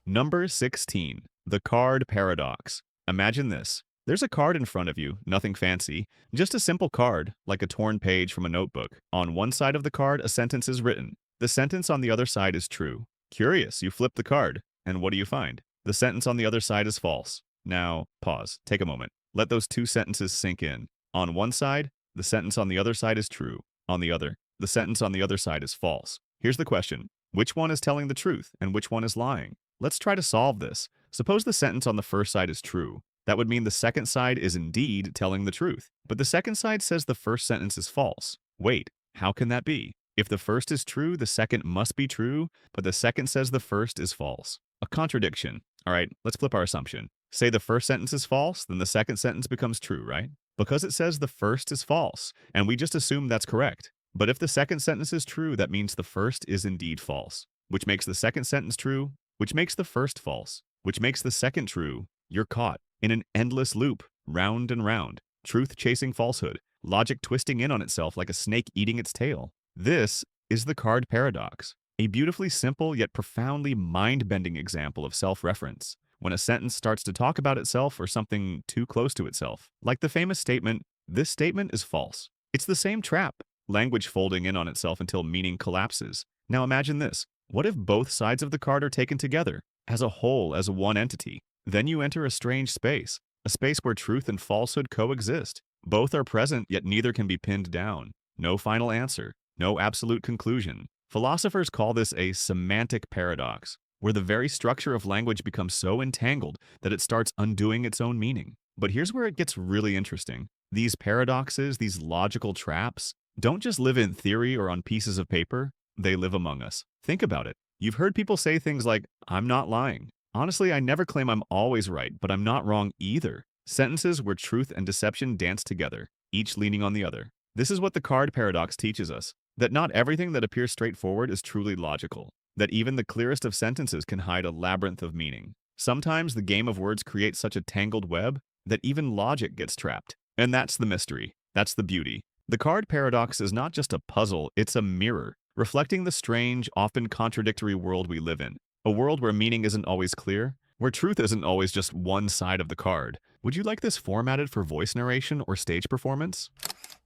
Number 16. The card paradox. Imagine this. There's a card in front of you, nothing fancy, just a simple card, like a torn page from a notebook. On one side of the card, a sentence is written. The sentence on the other side is true. Curious, you flip the card, and what do you find? The sentence on the other side is false. Now, pause, take a moment. Let those two sentences sink in. On one side, the sentence on the other side is true. On the other, the sentence on the other side is false. Here's the question. Which one is telling the truth, and which one is lying? Let's try to solve this. Suppose the sentence on the first side is true. That would mean the second side is indeed telling the truth. But the second side says the first sentence is false. Wait, how can that be? If the first is true, the second must be true, but the second says the first is false. A contradiction. All right, let's flip our assumption. Say the first sentence is false, then the second sentence becomes true, right? Because it says the first is false, and we just assume that's correct. But if the second sentence is true, that means the first is indeed false, which makes the second sentence true, which makes the first false, which makes the second true. You're caught in an endless loop, round and round, truth chasing falsehood, logic twisting in on itself like a snake eating its tail. This is the card paradox, a beautifully simple yet profoundly mind-bending example of self-reference. When a sentence starts to talk about itself or something too close to itself, like the famous statement, "This statement is false." It's the same trap, language folding in on itself until meaning collapses. Now imagine this. What if both sides of the card are taken together, as a whole, as one entity? Then you enter a strange space, a space where truth and falsehood coexist. Both are present, yet neither can be pinned down. No final answer, no absolute conclusion. Philosophers call this a semantic paradox, where the very structure of language becomes so entangled that it starts undoing its own meaning. But here's where it gets really interesting. These paradoxes, these logical traps, don't just live in theory or on pieces of paper, they live among us. Think about it. You've heard people say things like, "I'm not lying." Honestly, I never claim I'm always right, but I'm not wrong either. Sentences where truth and deception dance together, each leaning on the other. This is what the card paradox teaches us, that not everything that appears straightforward is truly logical, that even the clearest of sentences can hide a labyrinth of meaning. Sometimes the game of words creates such a tangled web that even logic gets trapped. And that's the mystery. That's the beauty. The card paradox is not just a puzzle, it's a mirror, reflecting the strange, often contradictory world we live in. A world where meaning isn't always clear, where truth isn't always just one side of the card. Would you like this formatted for voice narration or stage performance?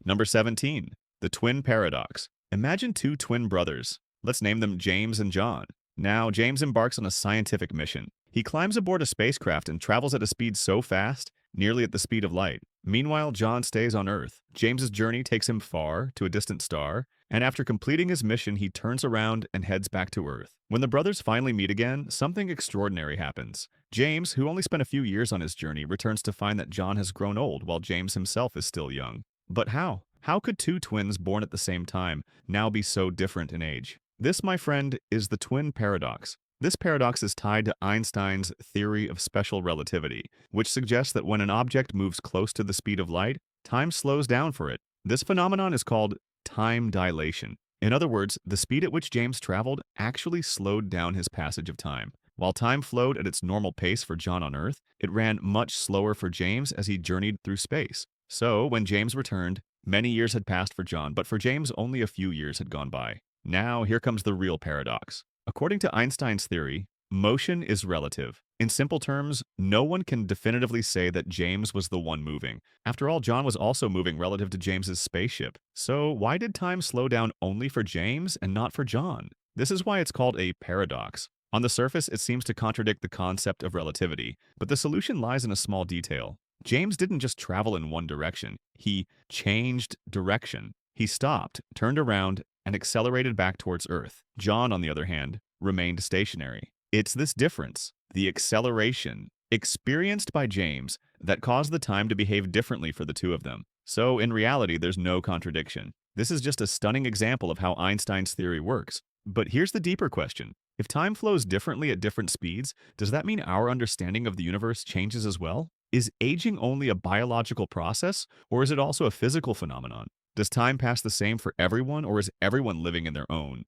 Number 17. The twin paradox. Imagine two twin brothers. Let's name them James and John. Now, James embarks on a scientific mission. He climbs aboard a spacecraft and travels at a speed so fast, nearly at the speed of light. Meanwhile, John stays on Earth. James's journey takes him far, to a distant star, and after completing his mission, he turns around and heads back to Earth. When the brothers finally meet again, something extraordinary happens. James, who only spent a few years on his journey, returns to find that John has grown old while James himself is still young. But how? How could two twins born at the same time now be so different in age? This, my friend, is the twin paradox. This paradox is tied to Einstein's theory of special relativity, which suggests that when an object moves close to the speed of light, time slows down for it. This phenomenon is called time dilation. In other words, the speed at which James traveled actually slowed down his passage of time. While time flowed at its normal pace for John on Earth, it ran much slower for James as he journeyed through space. So, when James returned, many years had passed for John, but for James only a few years had gone by. Now, here comes the real paradox. According to Einstein's theory, motion is relative. In simple terms, no one can definitively say that James was the one moving. After all, John was also moving relative to James's spaceship. So why did time slow down only for James and not for John? This is why it's called a paradox. On the surface, it seems to contradict the concept of relativity, but the solution lies in a small detail. James didn't just travel in one direction. He changed direction. He stopped, turned around, and accelerated back towards Earth. John, on the other hand, remained stationary. It's this difference, the acceleration, experienced by James, that caused the time to behave differently for the two of them. So, in reality, there's no contradiction. This is just a stunning example of how Einstein's theory works. But here's the deeper question. If time flows differently at different speeds, does that mean our understanding of the universe changes as well? Is aging only a biological process, or is it also a physical phenomenon? Does time pass the same for everyone, or is everyone living in their own,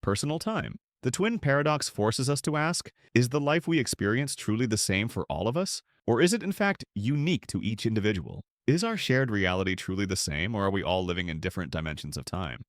personal time? The twin paradox forces us to ask, is the life we experience truly the same for all of us, or is it in fact unique to each individual? Is our shared reality truly the same, or are we all living in different dimensions of time?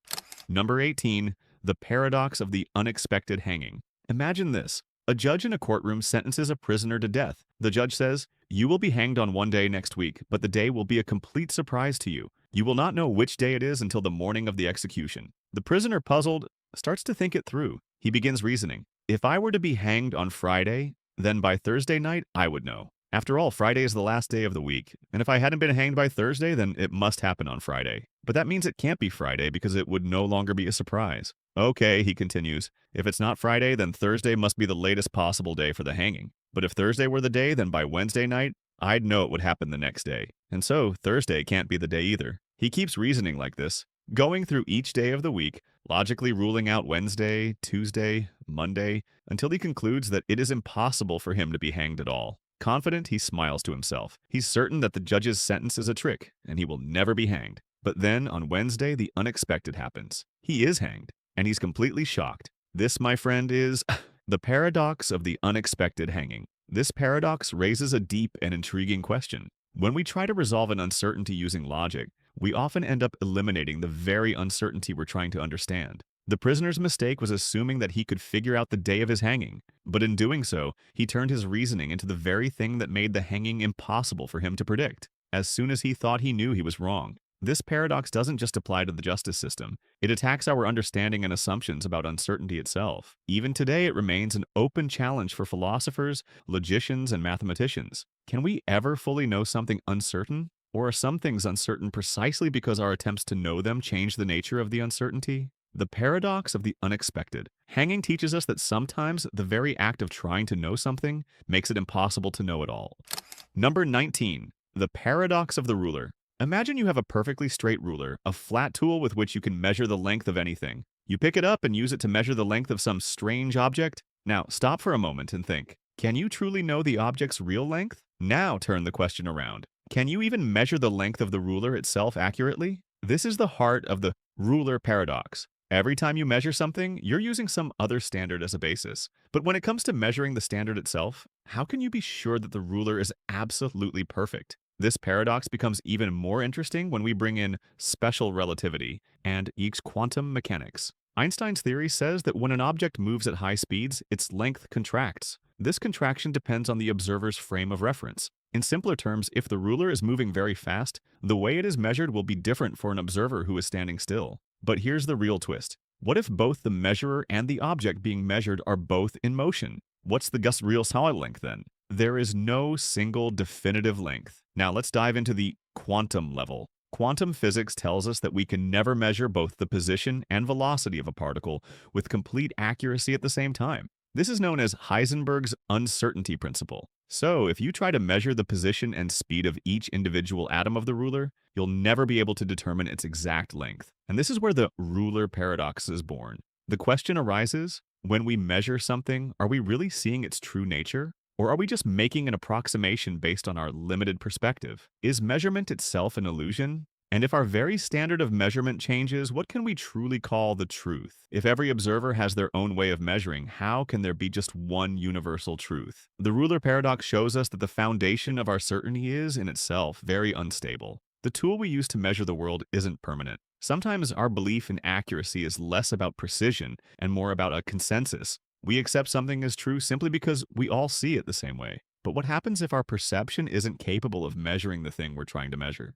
Number 18, the paradox of the unexpected hanging. Imagine this. A judge in a courtroom sentences a prisoner to death. The judge says, "You will be hanged on one day next week, but the day will be a complete surprise to you. You will not know which day it is until the morning of the execution." The prisoner, puzzled, starts to think it through. He begins reasoning. If I were to be hanged on Friday, then by Thursday night, I would know. After all, Friday is the last day of the week, and if I hadn't been hanged by Thursday, then it must happen on Friday. But that means it can't be Friday because it would no longer be a surprise. Okay, he continues, if it's not Friday, then Thursday must be the latest possible day for the hanging. But if Thursday were the day, then by Wednesday night, I'd know it would happen the next day. And so, Thursday can't be the day either. He keeps reasoning like this, going through each day of the week, logically ruling out Wednesday, Tuesday, Monday, until he concludes that it is impossible for him to be hanged at all. Confident, he smiles to himself. He's certain that the judge's sentence is a trick, and he will never be hanged. But then, on Wednesday, the unexpected happens. He is hanged, and he's completely shocked. This, my friend, is the paradox of the unexpected hanging. This paradox raises a deep and intriguing question. When we try to resolve an uncertainty using logic, we often end up eliminating the very uncertainty we're trying to understand. The prisoner's mistake was assuming that he could figure out the day of his hanging, but in doing so, he turned his reasoning into the very thing that made the hanging impossible for him to predict. As soon as he thought he knew, he was wrong. This paradox doesn't just apply to the justice system. It attacks our understanding and assumptions about uncertainty itself. Even today, it remains an open challenge for philosophers, logicians, and mathematicians. Can we ever fully know something uncertain? Or are some things uncertain precisely because our attempts to know them change the nature of the uncertainty? The paradox of the unexpected. Hanging teaches us that sometimes the very act of trying to know something makes it impossible to know it all. Number 19. The paradox of the ruler. Imagine you have a perfectly straight ruler, a flat tool with which you can measure the length of anything. You pick it up and use it to measure the length of some strange object. Now, stop for a moment and think. Can you truly know the object's real length? Now turn the question around. Can you even measure the length of the ruler itself accurately? This is the heart of the ruler paradox. Every time you measure something, you're using some other standard as a basis. But when it comes to measuring the standard itself, how can you be sure that the ruler is absolutely perfect? This paradox becomes even more interesting when we bring in special relativity and quantum mechanics. Einstein's theory says that when an object moves at high speeds, its length contracts. This contraction depends on the observer's frame of reference. In simpler terms, if the ruler is moving very fast, the way it is measured will be different for an observer who is standing still. But here's the real twist. What if both the measurer and the object being measured are both in motion? What's the real solid length then? There is no single definitive length. Now let's dive into the quantum level. Quantum physics tells us that we can never measure both the position and velocity of a particle with complete accuracy at the same time. This is known as Heisenberg's uncertainty principle. So, if you try to measure the position and speed of each individual atom of the ruler, you'll never be able to determine its exact length. And this is where the ruler paradox is born. The question arises, when we measure something, are we really seeing its true nature? Or are we just making an approximation based on our limited perspective? Is measurement itself an illusion? And if our very standard of measurement changes, what can we truly call the truth? If every observer has their own way of measuring, how can there be just one universal truth? The ruler paradox shows us that the foundation of our certainty is, in itself, very unstable. The tool we use to measure the world isn't permanent. Sometimes our belief in accuracy is less about precision and more about a consensus. We accept something as true simply because we all see it the same way. But what happens if our perception isn't capable of measuring the thing we're trying to measure?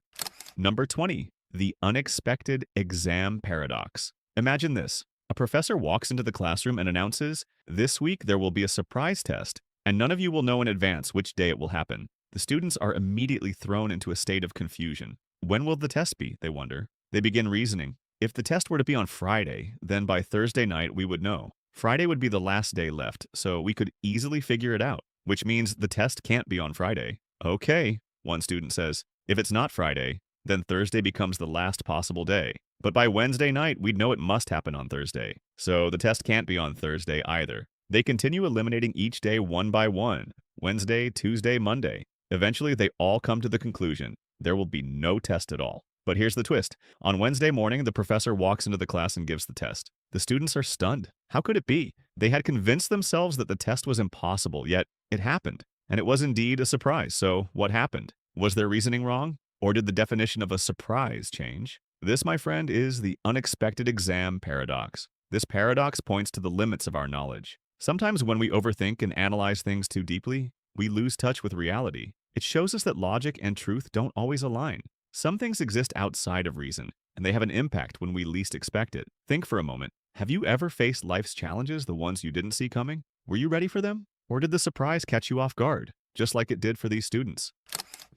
Number 20, the unexpected exam paradox. Imagine this. A professor walks into the classroom and announces, "This week there will be a surprise test, and none of you will know in advance which day it will happen." The students are immediately thrown into a state of confusion. When will the test be, they wonder. They begin reasoning. If the test were to be on Friday, then by Thursday night we would know. Friday would be the last day left, so we could easily figure it out, which means the test can't be on Friday. Okay, one student says. If it's not Friday, then Thursday becomes the last possible day. But by Wednesday night, we'd know it must happen on Thursday. So the test can't be on Thursday either. They continue eliminating each day one by one. Wednesday, Tuesday, Monday. Eventually, they all come to the conclusion there will be no test at all. But here's the twist. On Wednesday morning, the professor walks into the class and gives the test. The students are stunned. How could it be? They had convinced themselves that the test was impossible, yet it happened. And it was indeed a surprise. So, what happened? Was their reasoning wrong? Or did the definition of a surprise change? This, my friend, is the unexpected exam paradox. This paradox points to the limits of our knowledge. Sometimes when we overthink and analyze things too deeply, we lose touch with reality. It shows us that logic and truth don't always align. Some things exist outside of reason, and they have an impact when we least expect it. Think for a moment. Have you ever faced life's challenges, the ones you didn't see coming? Were you ready for them? Or did the surprise catch you off guard, just like it did for these students?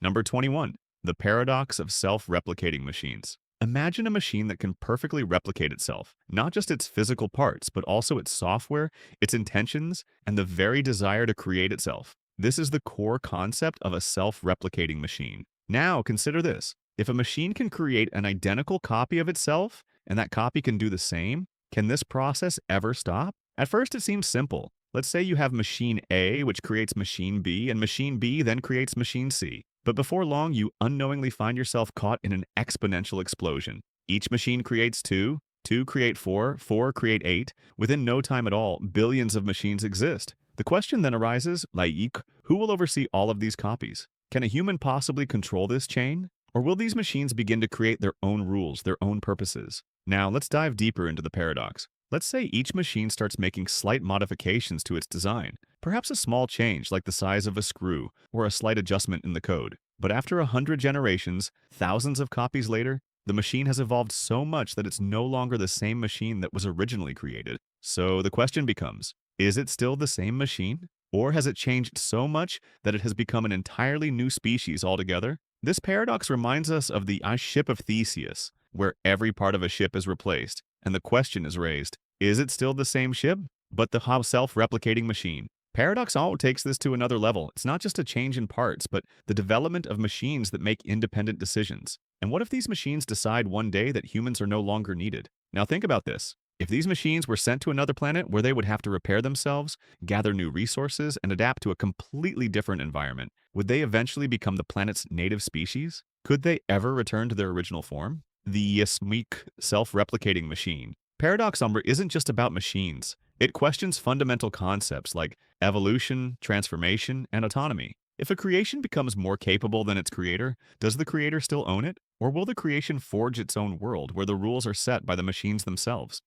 Number 21. The paradox of self-replicating machines. Imagine a machine that can perfectly replicate itself, not just its physical parts, but also its software, its intentions, and the very desire to create itself. This is the core concept of a self-replicating machine. Now, consider this. If a machine can create an identical copy of itself, and that copy can do the same, can this process ever stop? At first, it seems simple. Let's say you have machine A, which creates machine B, and machine B then creates machine C. But before long, you unknowingly find yourself caught in an exponential explosion. Each machine creates 2, 2 create 4, 4 create 8. Within no time at all, billions of machines exist. The question then arises, laik, who will oversee all of these copies? Can a human possibly control this chain? Or will these machines begin to create their own rules, their own purposes? Now, let's dive deeper into the paradox. Let's say each machine starts making slight modifications to its design, perhaps a small change like the size of a screw or a slight adjustment in the code. But after 100 generations, thousands of copies later, the machine has evolved so much that it's no longer the same machine that was originally created. So the question becomes, is it still the same machine? Or has it changed so much that it has become an entirely new species altogether? This paradox reminds us of the ship of Theseus, where every part of a ship is replaced, and the question is raised, is it still the same ship, but the self-replicating machine? Paradox takes this to another level. It's not just a change in parts, but the development of machines that make independent decisions. And what if these machines decide one day that humans are no longer needed? Now think about this. If these machines were sent to another planet where they would have to repair themselves, gather new resources, and adapt to a completely different environment, would they eventually become the planet's native species? Could they ever return to their original form? The Yasmik self-replicating machine. Paradox Umbra isn't just about machines. It questions fundamental concepts like evolution, transformation, and autonomy. If a creation becomes more capable than its creator, does the creator still own it? Or will the creation forge its own world where the rules are set by the machines themselves?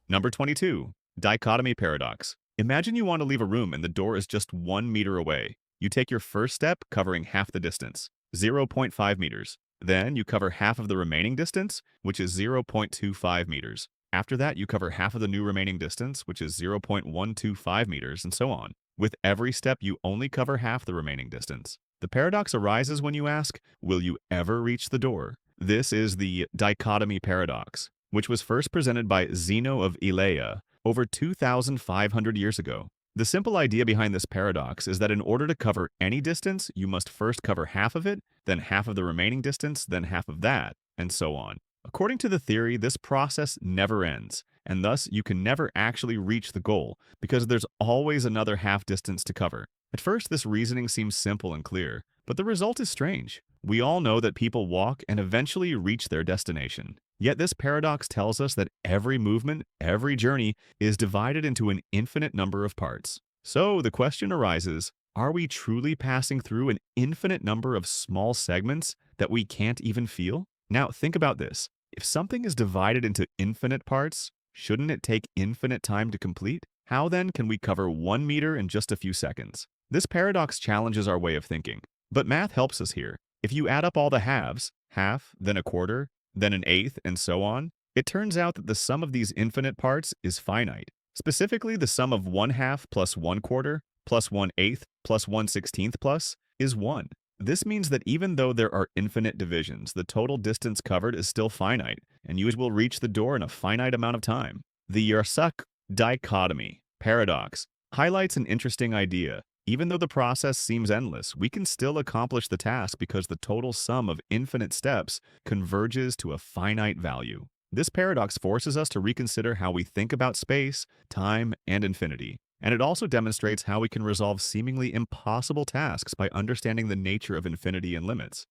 Number 22. Dichotomy paradox. Imagine you want to leave a room and the door is just 1 meter away. You take your first step, covering half the distance, 0.5 meters. Then you cover half of the remaining distance, which is 0.25 meters. After that, you cover half of the new remaining distance, which is 0.125 meters, and so on. With every step, you only cover half the remaining distance. The paradox arises when you ask, will you ever reach the door? This is the dichotomy paradox, which was first presented by Zeno of Elea over 2,500 years ago. The simple idea behind this paradox is that in order to cover any distance, you must first cover half of it, then half of the remaining distance, then half of that, and so on. According to the theory, this process never ends, and thus you can never actually reach the goal because there's always another half distance to cover. At first, this reasoning seems simple and clear, but the result is strange. We all know that people walk and eventually reach their destination. Yet this paradox tells us that every movement, every journey is divided into an infinite number of parts. So the question arises, are we truly passing through an infinite number of small segments that we can't even feel? Now think about this. If something is divided into infinite parts, shouldn't it take infinite time to complete? How then can we cover 1 meter in just a few seconds? This paradox challenges our way of thinking, but math helps us here. If you add up all the halves, half, then a quarter, then an eighth, and so on, it turns out that the sum of these infinite parts is finite. Specifically, the sum of 1/2 plus 1/4 plus 1/8 plus 1/16 plus is 1. This means that even though there are infinite divisions, the total distance covered is still finite, and you will reach the door in a finite amount of time. The Yarsak dichotomy paradox highlights an interesting idea. Even though the process seems endless, we can still accomplish the task because the total sum of infinite steps converges to a finite value. This paradox forces us to reconsider how we think about space, time, and infinity. And it also demonstrates how we can resolve seemingly impossible tasks by understanding the nature of infinity and limits.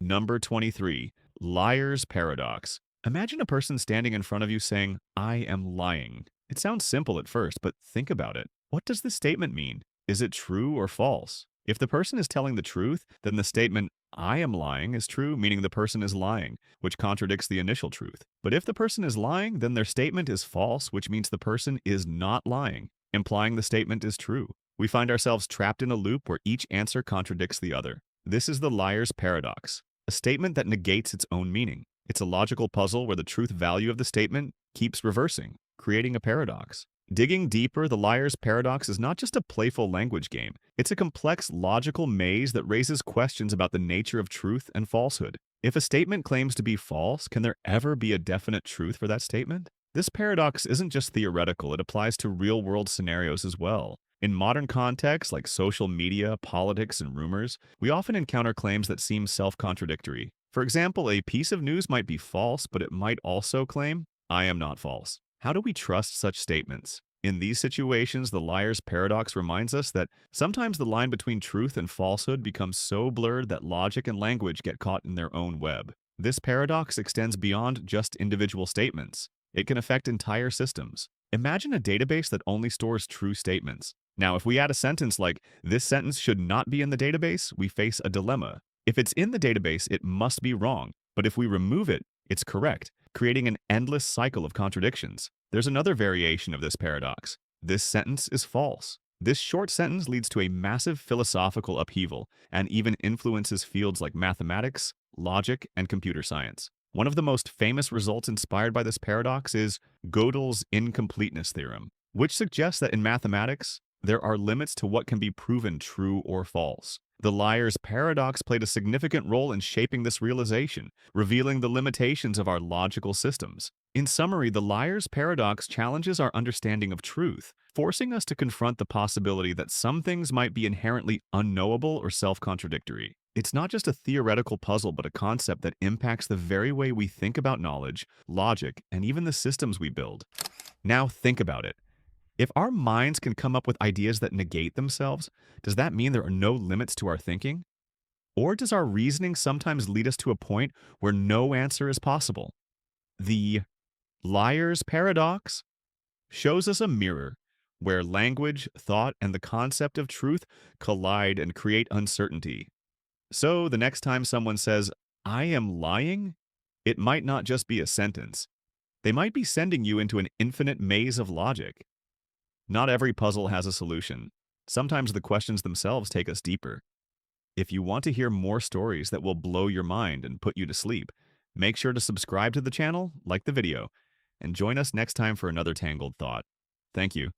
Number 23, liar's paradox. Imagine a person standing in front of you saying, I am lying. It sounds simple at first, but think about it. What does this statement mean? Is it true or false? If the person is telling the truth, then the statement, I am lying, is true, meaning the person is lying, which contradicts the initial truth. But if the person is lying, then their statement is false, which means the person is not lying, implying the statement is true. We find ourselves trapped in a loop where each answer contradicts the other. This is the liar's paradox, a statement that negates its own meaning. It's a logical puzzle where the truth value of the statement keeps reversing, creating a paradox. Digging deeper, the liar's paradox is not just a playful language game. It's a complex logical maze that raises questions about the nature of truth and falsehood. If a statement claims to be false, can there ever be a definite truth for that statement? This paradox isn't just theoretical, it applies to real-world scenarios as well. In modern contexts like social media, politics, and rumors, we often encounter claims that seem self-contradictory. For example, a piece of news might be false, but it might also claim, I am not false. How do we trust such statements? In these situations, the liar's paradox reminds us that sometimes the line between truth and falsehood becomes so blurred that logic and language get caught in their own web. This paradox extends beyond just individual statements. It can affect entire systems. Imagine a database that only stores true statements. Now, if we add a sentence like, this sentence should not be in the database, we face a dilemma. If it's in the database, it must be wrong. But if we remove it, it's correct, creating an endless cycle of contradictions. There's another variation of this paradox. This sentence is false. This short sentence leads to a massive philosophical upheaval and even influences fields like mathematics, logic, and computer science. One of the most famous results inspired by this paradox is Gödel's incompleteness theorem, which suggests that in mathematics, there are limits to what can be proven true or false. The liar's paradox played a significant role in shaping this realization, revealing the limitations of our logical systems. In summary, the liar's paradox challenges our understanding of truth, forcing us to confront the possibility that some things might be inherently unknowable or self-contradictory. It's not just a theoretical puzzle, but a concept that impacts the very way we think about knowledge, logic, and even the systems we build. Now think about it. If our minds can come up with ideas that negate themselves, does that mean there are no limits to our thinking? Or does our reasoning sometimes lead us to a point where no answer is possible? The liar's paradox shows us a mirror where language, thought, and the concept of truth collide and create uncertainty. So the next time someone says, I am lying, it might not just be a sentence. They might be sending you into an infinite maze of logic. Not every puzzle has a solution. Sometimes the questions themselves take us deeper. If you want to hear more stories that will blow your mind and put you to sleep, make sure to subscribe to the channel, like the video, and join us next time for another Tangled Thought. Thank you.